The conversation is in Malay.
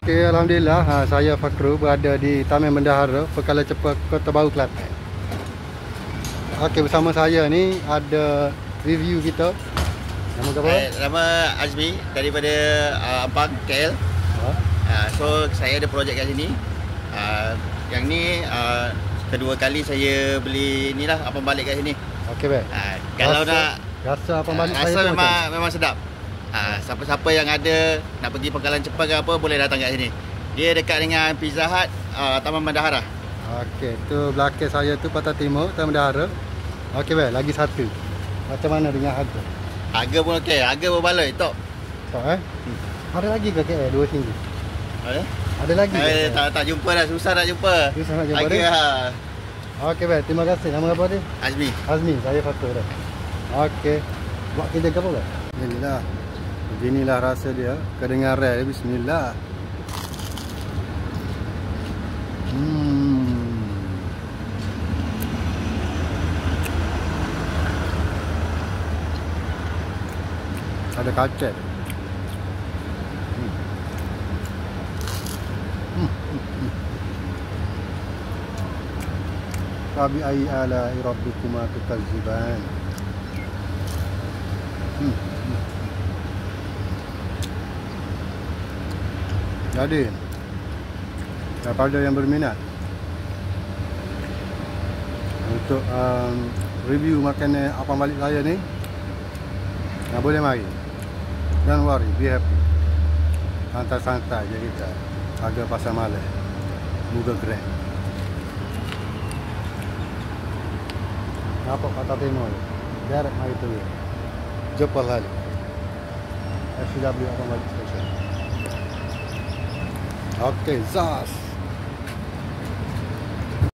Okey, alhamdulillah. Saya Fakru berada di Taman Bendahara, Pekalan Cepat, Kota Baru, Kelantan. Okey, bersama saya ni ada review kita. Nama apa? Nama Azmi daripada Ampang, KL. So saya ada projek kat sini. Yang ni kedua kali saya beli ni lah, abang balik kat sini. Okey, baik. Kalau nak rasa abang balik saya rasa tu memang sedap. Siapa-siapa yang ada nak pergi Pekalan Cepat ke apa, boleh datang kat sini. Dia dekat dengan Pizza Hut, Taman Bendahara. Okey, tu belakang saya tu Patah Timur, Taman Bendahara. Okey, baik, lagi satu. Macam mana dengan harga? Harga pun okey, harga berbaloi, top. Top Ada lagi ke KL dua sini? Ada lagi ke? Tak jumpa dah, susah nak jumpa. Susah nak jumpa Harga dia? Okey, baik, terima kasih. Nama apa dia? Azmi. Azmi, saya Fakru dah. Okey. Buat kerja ke apa kan? Inilah. Beginilah rasa dia. Kedengaran dia, bismillah. Ada kacang. Fabi ayyi ala'i rabbikuma tukazziban. Jadi, kepada yang berminat untuk review makanan abang balik saya ni, boleh mari. Don't worry, be happy. Santai-santai je kita. Harga pasar malam, muka grand. Nampak Patah Timur, direct mari tu. Jumpa lagi. FCW abang balik station. Okey, zas.